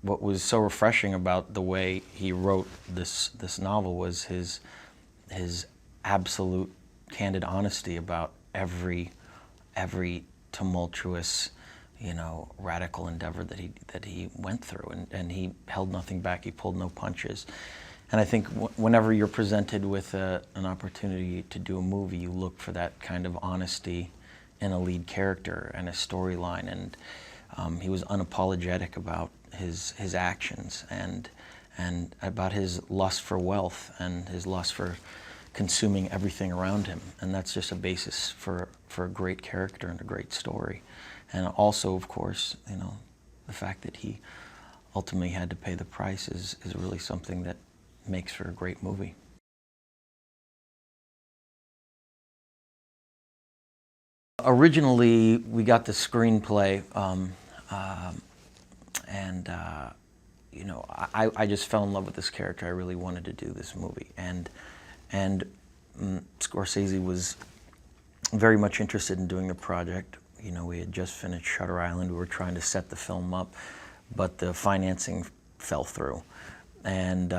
what was so refreshing about the way he wrote this novel was his absolute candid honesty about every tumultuous, radical endeavor that he went through, and he held nothing back. He pulled no punches. And I think whenever you're presented with an opportunity to do a movie, you look for that kind of honesty in a lead character and a storyline. And he was unapologetic about his actions and about his lust for wealth and his lust for consuming everything around him. And that's just a basis for a great character and a great story. And also, of course, the fact that he ultimately had to pay the price is really something that makes for a great movie. Originally, we got the screenplay, I just fell in love with this character. I really wanted to do this movie, and Scorsese was very much interested in doing the project. We had just finished Shutter Island. We were trying to set the film up, but the financing fell through, and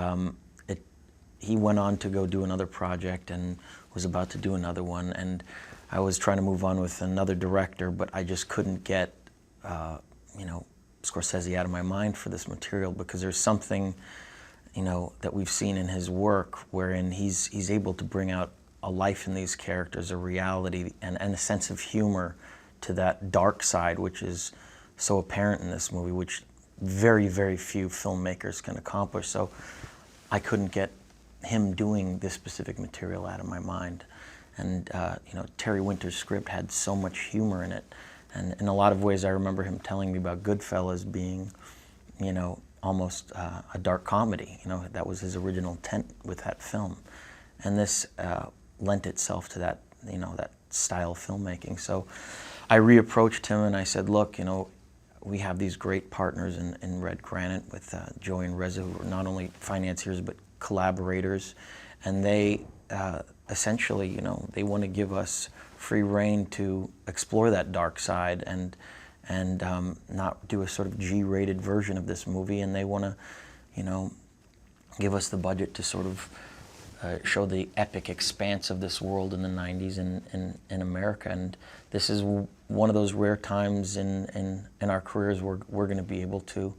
he went on to go do another project and was about to do another one, and I was trying to move on with another director, but I just couldn't get Scorsese out of my mind for this material, because there's something that we've seen in his work wherein he's able to bring out a life in these characters, a reality, and a sense of humor to that dark side, which is so apparent in this movie, which very, very few filmmakers can accomplish. So I couldn't get him doing this specific material out of my mind. And Terry Winter's script had so much humor in it, and in a lot of ways I remember him telling me about Goodfellas being, almost a dark comedy. That was his original intent with that film, and this lent itself to that, that style of filmmaking. So I reapproached him and I said, look, we have these great partners in Red Granite with Joey and Reza, who are not only financiers but collaborators, and they essentially, they want to give us free rein to explore that dark side and not do a sort of G-rated version of this movie, and they want to, give us the budget to sort of show the epic expanse of this world in the 90s in America. And this is one of those rare times in our careers where we're going to be able to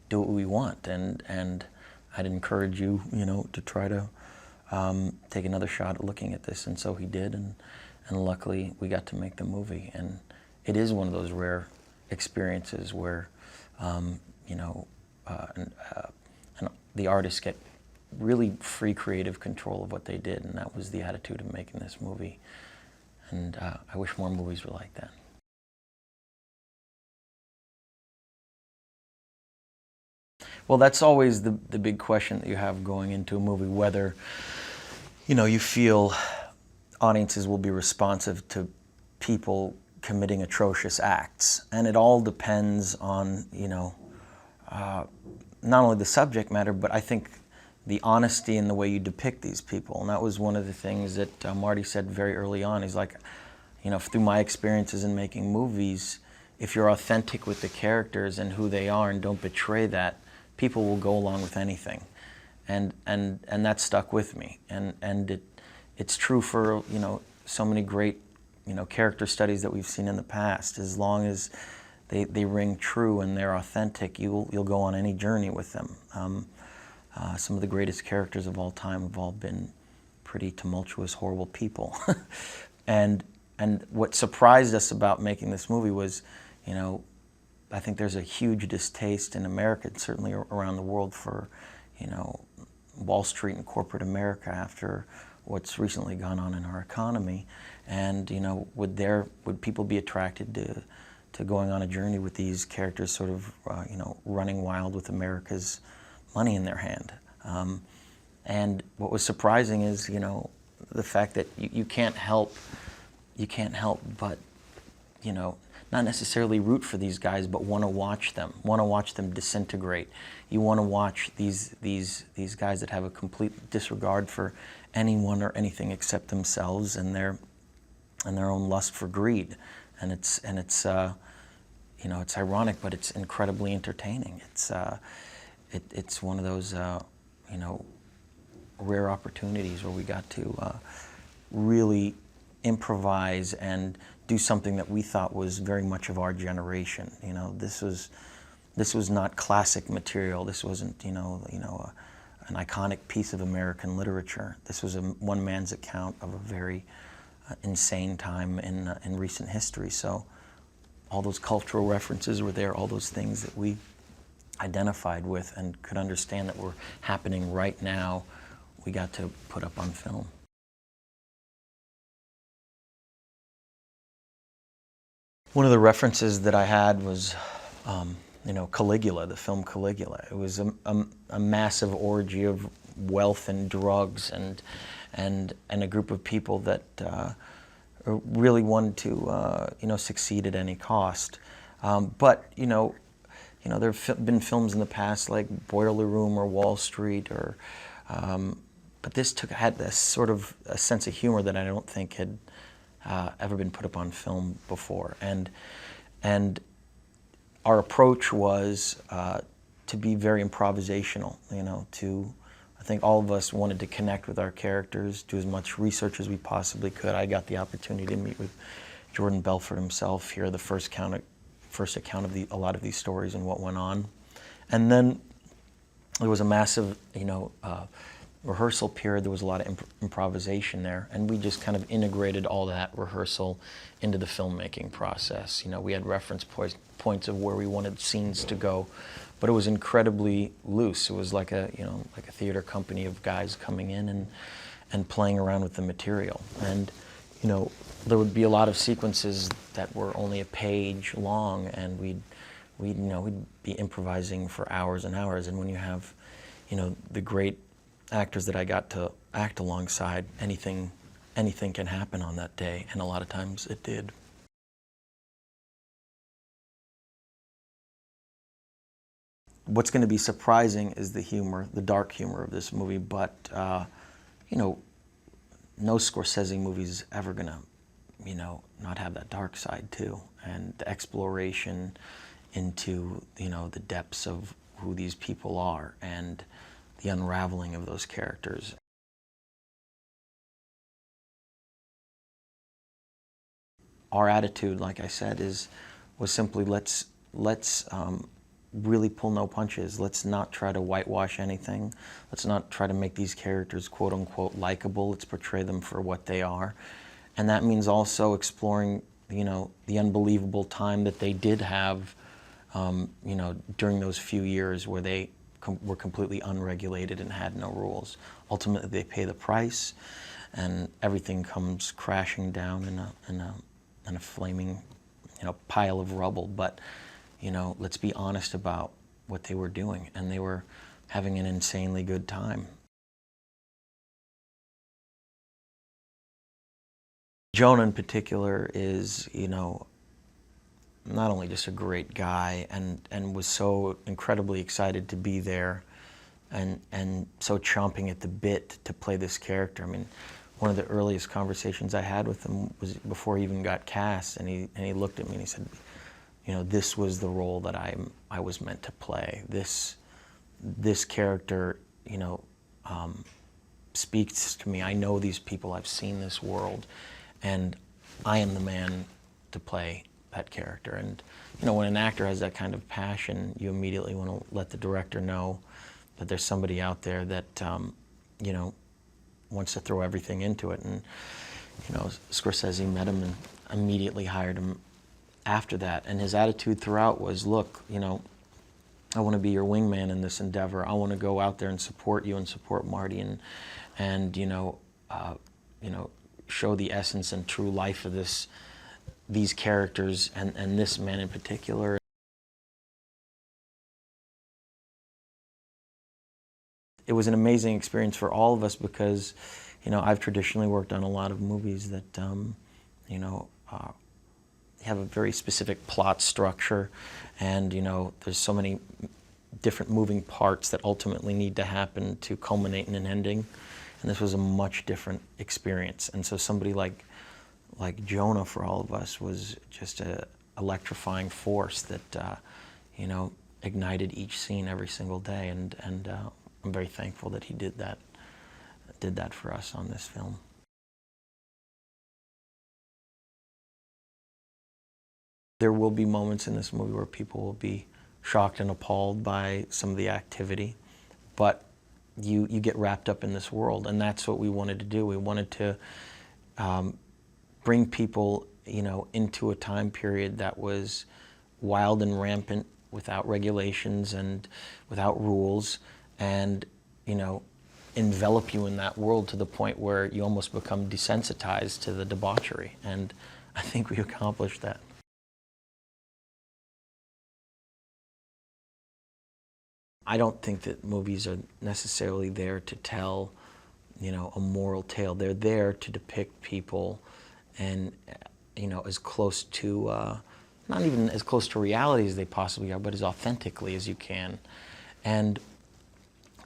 do what we want. And I'd encourage you, to try to take another shot at looking at this. And so he did, and luckily we got to make the movie. And it is one of those rare experiences where, the artists get really free creative control of what they did, and that was the attitude of making this movie. And I wish more movies were like that. Well, that's always the big question that you have going into a movie, whether, you feel audiences will be responsive to people committing atrocious acts. And it all depends on, not only the subject matter, but I think the honesty in the way you depict these people. And that was one of the things that Marty said very early on. He's like, through my experiences in making movies, if you're authentic with the characters and who they are and don't betray that, people will go along with anything. And that stuck with me. And it's true for, so many great, character studies that we've seen in the past. As long as they ring true and they're authentic, you'll go on any journey with them. Some of the greatest characters of all time have all been pretty tumultuous, horrible people. And what surprised us about making this movie was, I think there's a huge distaste in America, and certainly around the world, for, Wall Street and corporate America after what's recently gone on in our economy. And, would people be attracted to going on a journey with these characters sort of, running wild with America's money in their hand? And what was surprising is, the fact that you can't help but, not necessarily root for these guys, but want to watch them disintegrate. You want to watch these guys that have a complete disregard for anyone or anything except themselves and their own lust for greed. And it's you know, it's ironic, but it's incredibly entertaining. It's one of those, you know, rare opportunities where we got to really improvise and do something that we thought was very much of our generation. You know, this was not classic material. This wasn't, an iconic piece of American literature. This was one man's account of a very insane time in recent history. So all those cultural references were there, all those things that we identified with and could understand that were happening right now, we got to put up on film. One of the references that I had was, Caligula, the film Caligula. It was a massive orgy of wealth and drugs and a group of people that really wanted to, succeed at any cost. But there have been films in the past like Boiler Room or Wall Street, but this had this sort of a sense of humor that I don't think had ever been put up on film before. And our approach was to be very improvisational, I think all of us wanted to connect with our characters, do as much research as we possibly could. I got the opportunity to meet with Jordan Belfort himself, hear the first account of a lot of these stories and what went on. And then there was a massive, rehearsal period. There was a lot of improvisation there, and we just kind of integrated all that rehearsal into the filmmaking process. We had reference points of where we wanted scenes to go, but it was incredibly loose. It was like a theater company of guys coming in and playing around with the material. And there would be a lot of sequences that were only a page long, and we'd be improvising for hours and hours. And when you have the great actors that I got to act alongside, anything can happen on that day, and a lot of times it did. What's going to be surprising is the humor, the dark humor of this movie, but no Scorsese movie is ever going to, not have that dark side too, and the exploration into, the depths of who these people are and the unraveling of those characters. Our attitude, like I said, was simply let's really pull no punches. Let's not try to whitewash anything. Let's not try to make these characters quote unquote likable. Let's portray them for what they are. And that means also exploring, the unbelievable time that they did have, during those few years where they were completely unregulated and had no rules. Ultimately, they pay the price, and everything comes crashing down in a flaming, pile of rubble. But, let's be honest about what they were doing, and they were having an insanely good time. Jonah in particular is, not only just a great guy and was so incredibly excited to be there and so chomping at the bit to play this character. I mean, one of the earliest conversations I had with him was before he even got cast, and he looked at me and he said, this was the role that I was meant to play. This character, speaks to me. I know these people, I've seen this world, and I am the man to play that character. And when an actor has that kind of passion, you immediately want to let the director know that there's somebody out there that wants to throw everything into it. And Scorsese met him and immediately hired him after that. And his attitude throughout was, look, I want to be your wingman in this endeavor. I want to go out there and support you and support Marty and show the essence and true life of these characters and this man in particular. It was an amazing experience for all of us because, I've traditionally worked on a lot of movies that, have a very specific plot structure, and, there's so many different moving parts that ultimately need to happen to culminate in an ending. And this was a much different experience. And so somebody like Jonah for all of us was just a electrifying force that, you know, ignited each scene every single day, and I'm very thankful that he did that for us on this film. There will be moments in this movie where people will be shocked and appalled by some of the activity, but you get wrapped up in this world, and that's what we wanted to do. We wanted to bring people, you know, into a time period that was wild and rampant, without regulations and without rules, and, you know, envelop you in that world to the point where you almost become desensitized to the debauchery, and I think we accomplished that. I don't think that movies are necessarily there to tell, you know, a moral tale. They're there to depict people, and, you know, as close to, not even as close to reality as they possibly are, but as authentically as you can. And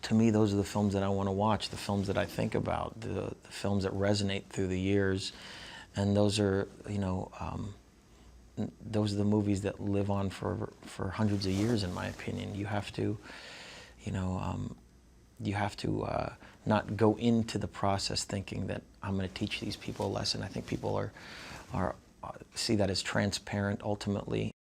to me, those are the films that I want to watch, the films that I think about, the films that resonate through the years. And those are, you know, those are the movies that live on for hundreds of years, in my opinion. You have to, you know, you have to not go into the process thinking that I'm going to teach these people a lesson. I think people see that as transparent ultimately.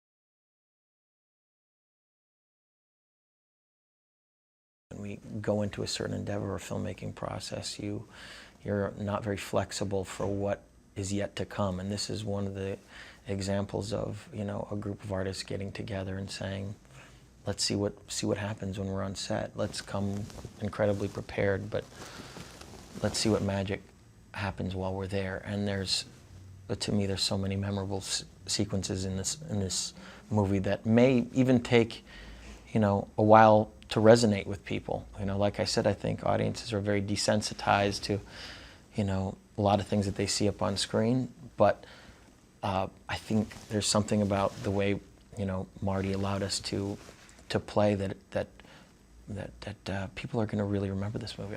When we go into a certain endeavor or filmmaking process, you're not very flexible for what is yet to come, and this is one of the examples of, you know, a group of artists getting together and saying, let's see what happens when we're on set. Let's come incredibly prepared, but let's see what magic happens while we're there. And to me, there's so many memorable sequences in this movie that may even take, you know, a while to resonate with people. You know, like I said, I think audiences are very desensitized to, you know, a lot of things that they see up on screen, but I think there's something about the way, you know, Marty allowed us to play that people are going to really remember this movie.